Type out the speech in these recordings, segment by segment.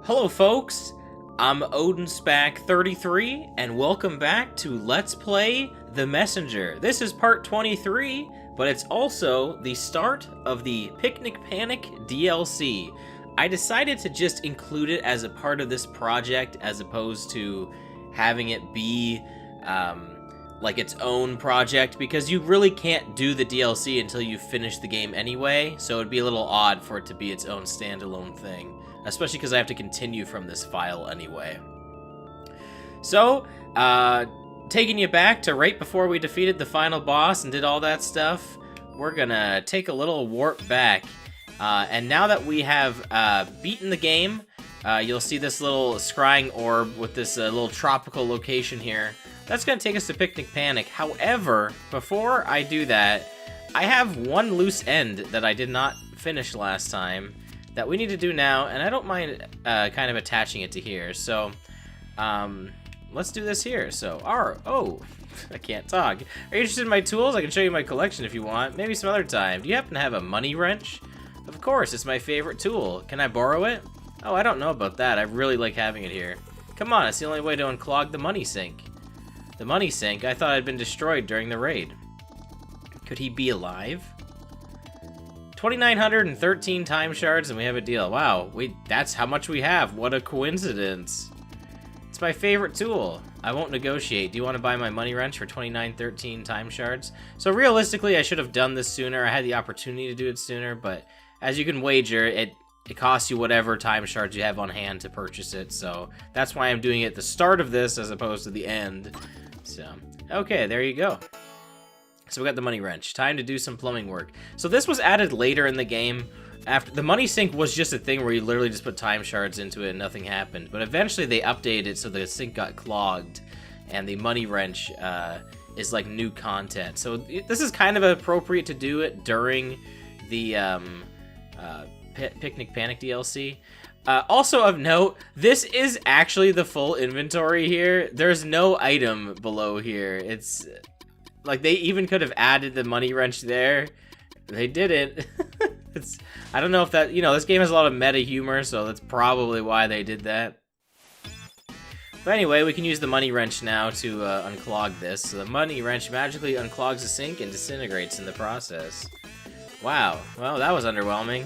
Hello folks, I'm OdinSpack 33 and welcome back to Let's Play The Messenger. This is part 23, but it's also the start of the Picnic Panic DLC. I decided to just include it as a part of this project as opposed to having it be like its own project, because you really can't do the DLC until you finish the game anyway, so it'd be a little odd for it to be its own standalone thing. Especially because I have to continue from this file anyway. So, taking you back to right before we defeated the final boss and did all that stuff, we're gonna take a little warp back. And now that we have beaten the game, you'll see this little scrying orb with this little tropical location here. That's gonna take us to Picnic Panic. However, before I do that, I have one loose end that I did not finish last time that we need to do now, and I don't mind kind of attaching it to here. So, let's do this here. So, I can't talk. Are you interested in my tools? I can show you my collection if you want. Maybe some other time. Do you happen to have a money wrench? Of course, it's my favorite tool. Can I borrow it? Oh, I don't know about that. I really like having it here. Come on, it's the only way to unclog the money sink. The money sink? I thought it had been destroyed during the raid. Could he be alive? 2,913 time shards and we have a deal. Wow, that's how much we have. What a coincidence. It's my favorite tool. I won't negotiate. Do you want to buy my money wrench for 2,913 time shards? So realistically, I should have done this sooner. I had the opportunity to do it sooner, but as you can wager, it costs you whatever time shards you have on hand to purchase it. So that's why I'm doing it at the start of this as opposed to the end. So, okay, there you go. So we got the money wrench. Time to do some plumbing work. So this was added later in the game. After the money sink was just a thing where you literally just put time shards into it and nothing happened. But eventually they updated it so the sink got clogged, and the money wrench is like new content. So this is kind of appropriate to do it during the Picnic Panic DLC. Also of note, this is actually the full inventory here. There's no item below here. It's like, they even could have added the money wrench there. They didn't. I don't know if that, this game has a lot of meta humor, so that's probably why they did that. But anyway, we can use the money wrench now to unclog this. So the money wrench magically unclogs the sink and disintegrates in the process. Wow, well, that was underwhelming.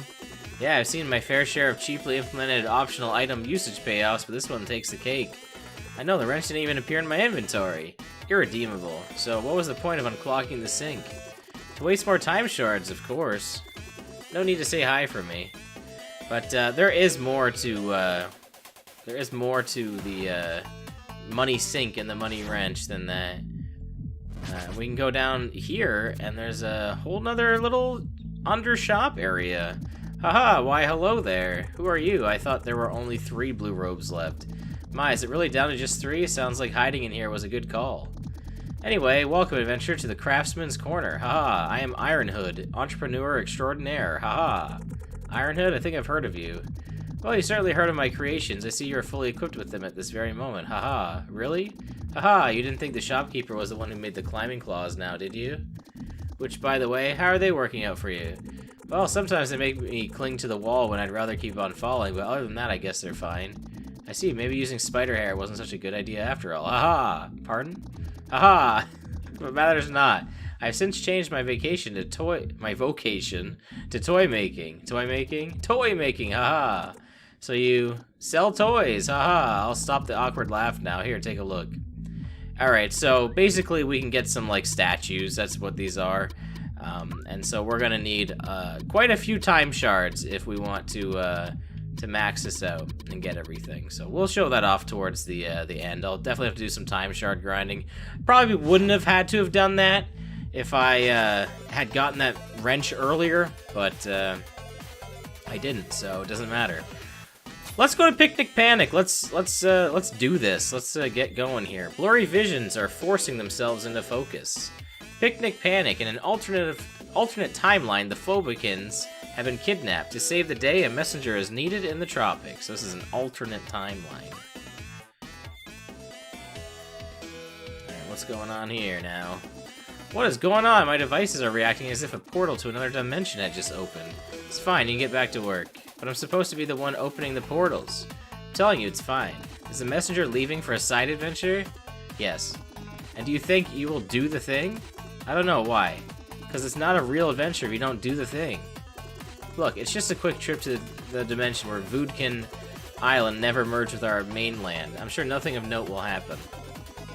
Yeah, I've seen my fair share of cheaply implemented optional item usage payouts, but this one takes the cake. I know, the wrench didn't even appear in my inventory. Irredeemable. So what was the point of unclogging the sink? To waste more time shards, of course. No need to say hi for me. But there is more to the money sink and the money wrench than that. We can go down here, and there's a whole nother little under shop area. Haha, why hello there. Who are you? I thought there were only 3 blue robes left. My, is it really down to just 3? Sounds like hiding in here was a good call. Anyway, welcome, adventure, to the Craftsman's Corner. Haha, I am Iron Hood, entrepreneur extraordinaire. Haha. Iron Hood, I think I've heard of you. Well, you certainly heard of my creations. I see you're fully equipped with them at this very moment. Haha, really? Haha, you didn't think the shopkeeper was the one who made the climbing claws now, did you? Which, by the way, how are they working out for you? Well, sometimes they make me cling to the wall when I'd rather keep on falling, but other than that, I guess they're fine. I see, maybe using spider hair wasn't such a good idea after all. Haha! Pardon? Haha! What matters not. I've since changed my vocation to toy making. Toy making? Toy making, haha! So you sell toys, haha! I'll stop the awkward laugh now. Here, take a look. Alright, so basically we can get some, like, statues. That's what these are. And so we're gonna need quite a few time shards if we want to max this out and get everything. So we'll show that off towards the end. I'll definitely have to do some time shard grinding. Probably wouldn't have had to have done that if I had gotten that wrench earlier, but I didn't, so it doesn't matter. Let's go to Picnic Panic. Let's do this. Let's get going here. Blurry visions are forcing themselves into focus. Picnic Panic. In an alternate timeline, the Phobicans have been kidnapped. To save the day, a messenger is needed in the tropics. So this is an alternate timeline. Alright, what's going on here now? What is going on? My devices are reacting as if a portal to another dimension had just opened. It's fine, you can get back to work. But I'm supposed to be the one opening the portals. I'm telling you, it's fine. Is the messenger leaving for a side adventure? Yes. And do you think you will do the thing? I don't know, why? Because it's not a real adventure if you don't do the thing. Look, it's just a quick trip to the dimension where Voodkin Island never merged with our mainland. I'm sure nothing of note will happen.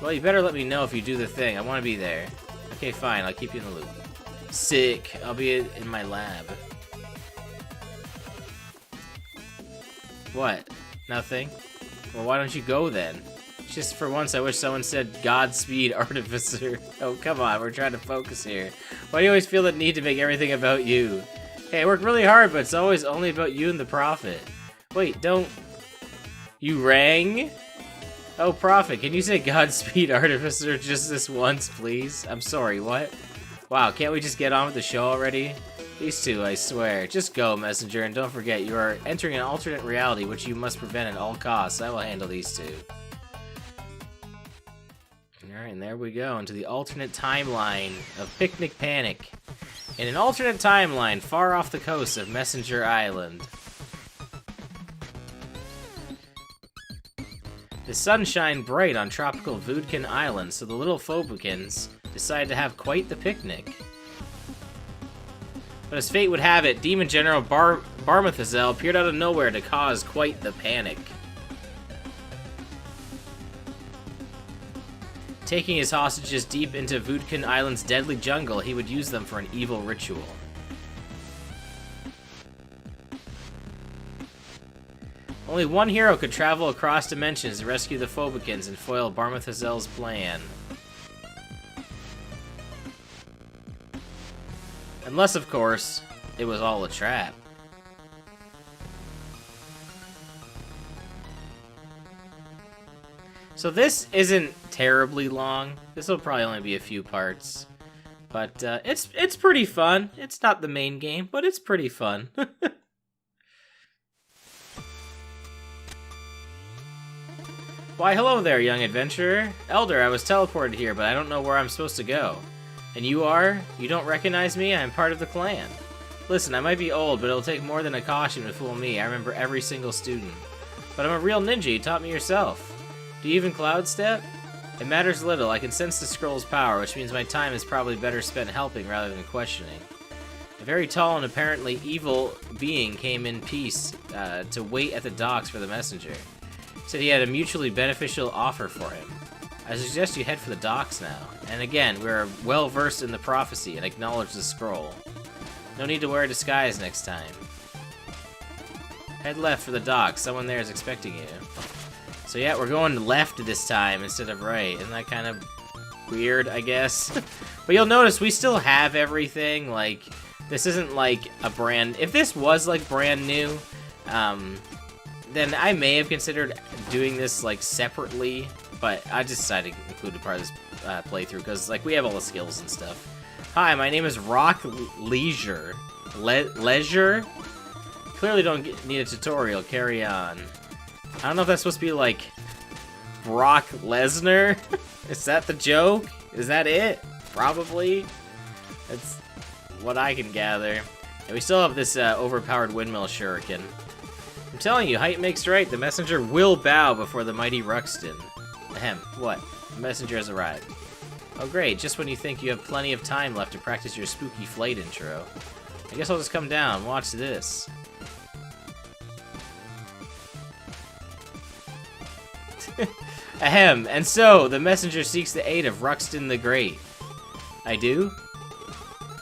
Well, you better let me know if you do the thing. I want to be there. Okay, fine. I'll keep you in the loop. Sick. I'll be in my lab. What? Nothing? Well, why don't you go then? Just for once, I wish someone said Godspeed, Artificer. Oh, come on. We're trying to focus here. Why do you always feel the need to make everything about you? Hey, I work really hard, but it's always only about you and the Prophet. Wait, don't... You rang? Oh, Prophet, can you say Godspeed, Artificer just this once, please? I'm sorry, what? Wow, can't we just get on with the show already? These two, I swear. Just go, Messenger, and don't forget, you are entering an alternate reality, which you must prevent at all costs. I will handle these two. Alright, and there we go, into the alternate timeline of Picnic Panic. In an alternate timeline, far off the coast of Messenger Island. The sun shined bright on tropical Voodkin Island, so the little Phobikins decided to have quite the picnic. But as fate would have it, Demon General Barmathazel appeared out of nowhere to cause quite the panic. Taking his hostages deep into Voodkin Island's deadly jungle, he would use them for an evil ritual. Only one hero could travel across dimensions to rescue the Phobikins and foil Barmathazel's plan. Unless, of course, it was all a trap. So this isn't terribly long. This will probably only be a few parts. But it's pretty fun. It's not the main game, but it's pretty fun. Why, hello there, young adventurer. Elder, I was teleported here, but I don't know where I'm supposed to go. And you are? You don't recognize me? I'm part of the clan. Listen, I might be old, but it'll take more than a caution to fool me. I remember every single student. But I'm a real ninja, you taught me yourself. Do you even cloud step? It matters little. I can sense the scroll's power, which means my time is probably better spent helping rather than questioning. A very tall and apparently evil being came in peace to wait at the docks for the messenger. Said he had a mutually beneficial offer for him. I suggest you head for the docks now. And again, we are well versed in the prophecy and acknowledge the scroll. No need to wear a disguise next time. Head left for the docks. Someone there is expecting you. So yeah, we're going left this time instead of right. Isn't that kind of weird, I guess? But you'll notice we still have everything. Like, this isn't like a brand... If this was like brand new, then I may have considered doing this like separately, but I just decided to include a part of this playthrough because like we have all the skills and stuff. Hi, my name is Rock Leisure. Leisure? Clearly don't need a tutorial. Carry on. I don't know if that's supposed to be like Brock Lesnar. Is that the joke? Is that it? Probably. That's what I can gather. And we still have this overpowered windmill shuriken. I'm telling you, height makes right. The messenger will bow before the mighty Ruxxtin. Ahem, what? The messenger has arrived. Oh great, just when you think you have plenty of time left to practice your spooky flight intro. I guess I'll just come down, watch this. Ahem, and so, the messenger seeks the aid of Ruxxtin the Great. I do?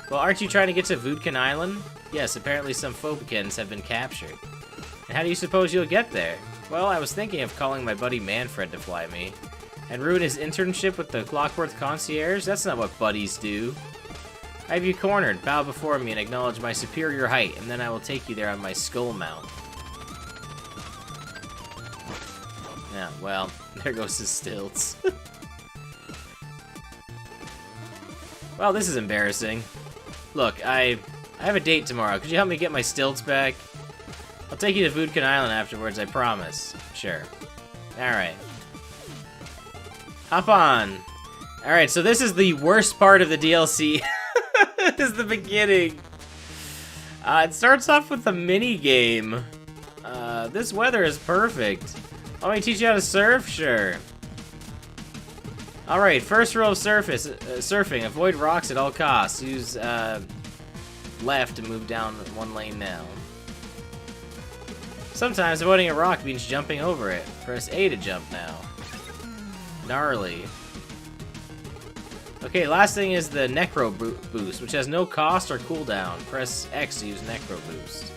Well, aren't you trying to get to Voodkin Island? Yes, apparently some Phobikins have been captured. And how do you suppose you'll get there? Well, I was thinking of calling my buddy Manfred to fly me. And ruin his internship with the Clockwork Concierge? That's not what buddies do. I have you cornered. Bow before me and acknowledge my superior height, and then I will take you there on my skull mount. Yeah, well, there goes his stilts. Well, this is embarrassing. Look, I have a date tomorrow. Could you help me get my stilts back? I'll take you to Voodkin Island afterwards, I promise. Sure. Alright. Hop on. Alright, so this is the worst part of the DLC. This is the beginning. It starts off with a mini game. This weather is perfect. Want me to teach you how to surf? Sure. Alright, first rule of surfing. Avoid rocks at all costs. Use left to move down one lane now. Sometimes avoiding a rock means jumping over it. Press A to jump now. Gnarly. Okay, last thing is the Necro Boost, which has no cost or cooldown. Press X to use Necro Boost.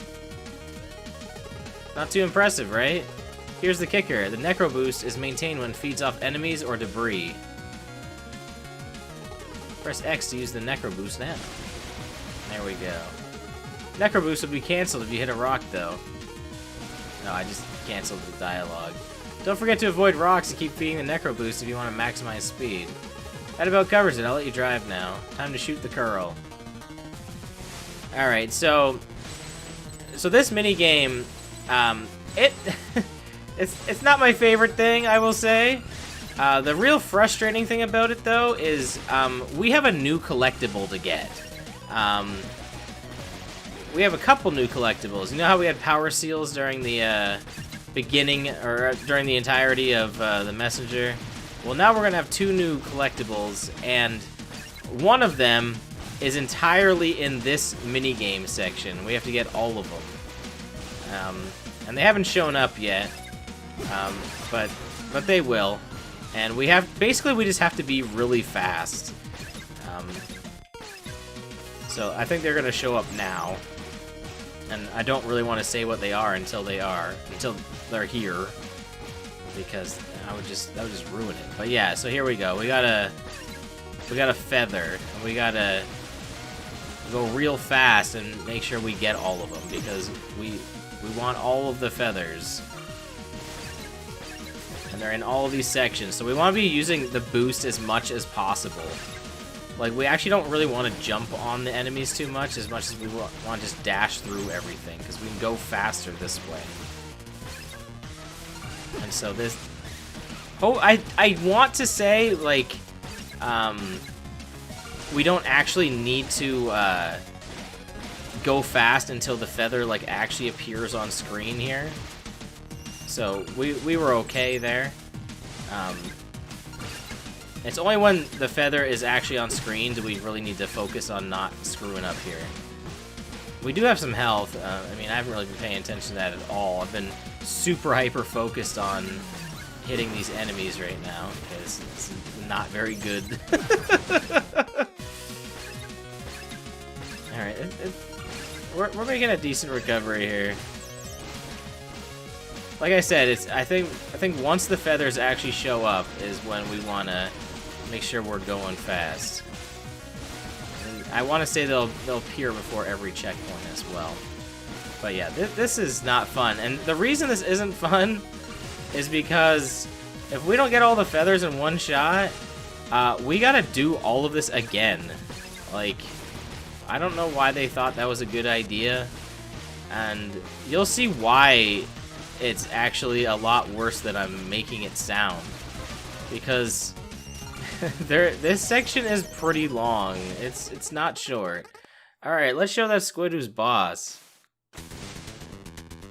Not too impressive, right? Here's the kicker. The Necro Boost is maintained when it feeds off enemies or debris. Press X to use the Necro Boost now. There we go. Necro Boost will be cancelled if you hit a rock, though. No, I just canceled the dialogue. Don't forget to avoid rocks and keep feeding the Necro Boost if you want to maximize speed. That about covers it. I'll let you drive now. Time to shoot the curl. Alright, so this minigame, it's not my favorite thing, I will say. The real frustrating thing about it, though, is we have a new collectible to get. We have a couple new collectibles. You know how we had power seals during the beginning, or during the entirety of the messenger? Well, now we're going to have two new collectibles, and one of them is entirely in this minigame section. We have to get all of them. And they haven't shown up yet, but they will. And we just have to be really fast. So I think they're going to show up now. And I don't really want to say what they are until they're here, because that would just ruin it. But yeah, so here we go. We got a feather, and we gotta go real fast and make sure we get all of them, because we want all of the feathers. And they're in all of these sections, so we want to be using the boost as much as possible. Like, we actually don't really want to jump on the enemies too much as we want to just dash through everything, because we can go faster this way. And so this... Oh, I want to say, like, we don't actually need to go fast until the feather, like, actually appears on screen here. So we were okay there. It's only when the feather is actually on screen do we really need to focus on not screwing up here. We do have some health. I mean, I haven't really been paying attention to that at all. I've been super hyper-focused on hitting these enemies right now, because it's not very good. Alright, we're making a decent recovery here. Like I said, I think once the feathers actually show up is when we want to make sure we're going fast. And I want to say they'll appear before every checkpoint as well. But yeah, this is not fun. And the reason this isn't fun is because if we don't get all the feathers in one shot, we gotta do all of this again. Like, I don't know why they thought that was a good idea. And you'll see why it's actually a lot worse than I'm making it sound, because this section is pretty long. It's not short. All right, let's show that squid who's boss.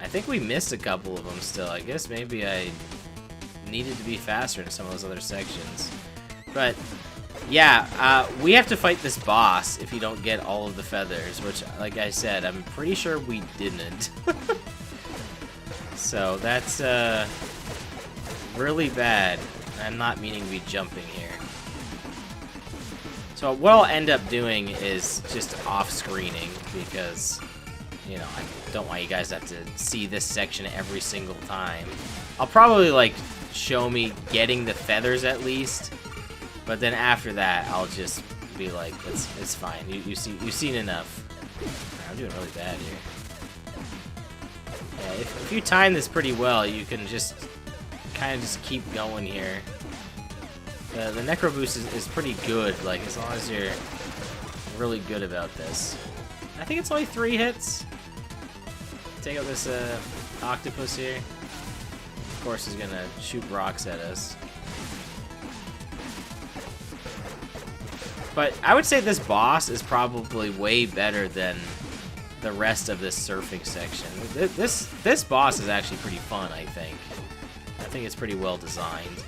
I think we missed a couple of them still. I guess maybe I needed to be faster in some of those other sections. But yeah, we have to fight this boss if you don't get all of the feathers, which, like I said, I'm pretty sure we didn't. So that's really bad. I'm not meaning to be jumping here. So what I'll end up doing is just off-screening, because, you know, I don't want you guys to have to see this section every single time. I'll probably, like, show me getting the feathers at least, but then after that, I'll just be like, it's fine. You've seen enough. I'm doing really bad here. Yeah, if you time this pretty well, you can just kind of just keep going here. The Necro Boost is pretty good, like, as long as you're really good about this. I think it's only 3 hits. Take out this octopus here. Of course, he's gonna shoot rocks at us. But I would say this boss is probably way better than the rest of this surfing section. This boss is actually pretty fun, I think. I think it's pretty well designed.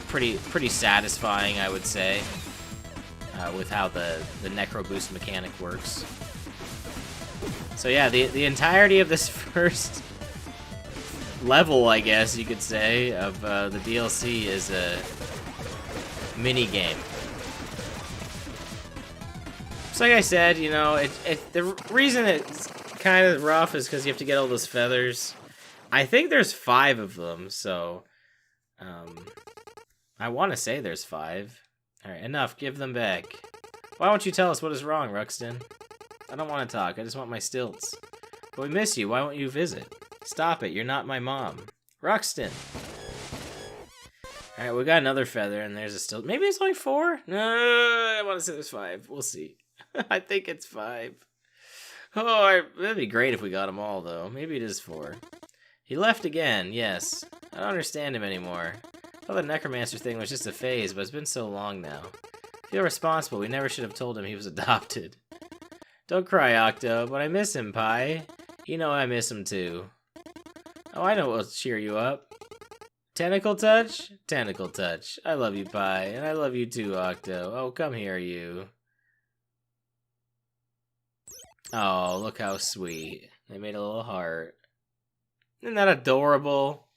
Pretty satisfying, I would say, with how the Necro Boost mechanic works. So yeah, the entirety of this first level, I guess you could say, of the DLC is a mini game. So like I said, you know, the reason it's kind of rough is because you have to get all those feathers. I think there's 5 of them, so I want to say there's 5. All right, enough. Give them back. Why won't you tell us what is wrong, Ruxxtin? I don't want to talk. I just want my stilts. But we miss you. Why won't you visit? Stop it. You're not my mom. Ruxxtin. All right, we got another feather, and there's a stilt. Maybe it's only 4? No, I want to say there's 5. We'll see. I think it's 5. Oh, that'd be great if we got them all, though. Maybe it is 4. He left again, yes. I don't understand him anymore. I thought the necromancer thing was just a phase, but it's been so long now. I feel responsible. We never should have told him he was adopted. Don't cry, Octo, but I miss him, Pi. You know I miss him, too. Oh, I know what'll cheer you up. Tentacle touch? Tentacle touch. I love you, Pi, and I love you too, Octo. Oh, come here, you. Oh, look how sweet. They made a little heart. Isn't that adorable?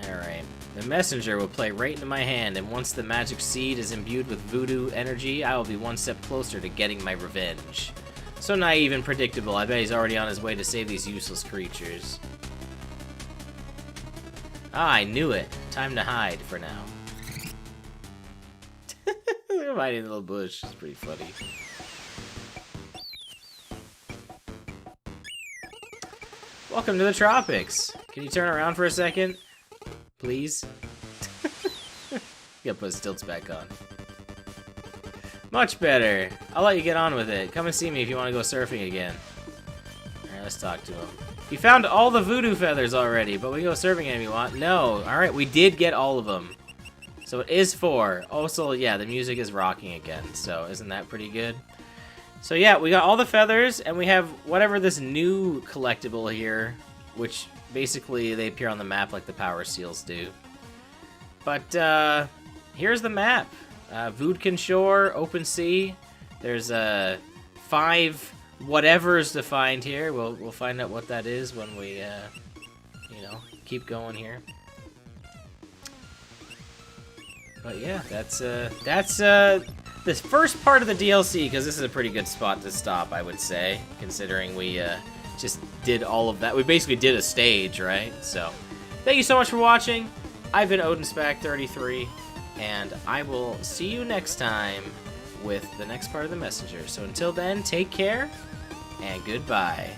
Alright. The messenger will play right into my hand, and once the magic seed is imbued with voodoo energy, I will be one step closer to getting my revenge. So naive and predictable, I bet he's already on his way to save these useless creatures. Ah, I knew it. Time to hide for now. They're hiding in the little bush. It's pretty funny. Welcome to the tropics. Can you turn around for a second? Please? Gotta put stilts back on. Much better. I'll let you get on with it. Come and see me if you want to go surfing again. Alright, let's talk to him. You found all the voodoo feathers already, but we can go surfing if you want. No. Alright, we did get all of them. So it is 4. Also, yeah, the music is rocking again, so isn't that pretty good? So yeah, we got all the feathers, and we have whatever this new collectible here, which basically they appear on the map like the power seals do. But here's the map. Voodkin Shore, open sea. There's 5 whatevers to find here. We'll find out what that is when we you know, keep going here. But yeah, that's this first part of the DLC, because this is a pretty good spot to stop, I would say, considering we just did all of that. We basically did a stage, right? So, thank you so much for watching. I've been OdinSpack 33, and I will see you next time with the next part of the messenger. So until then, take care, and goodbye.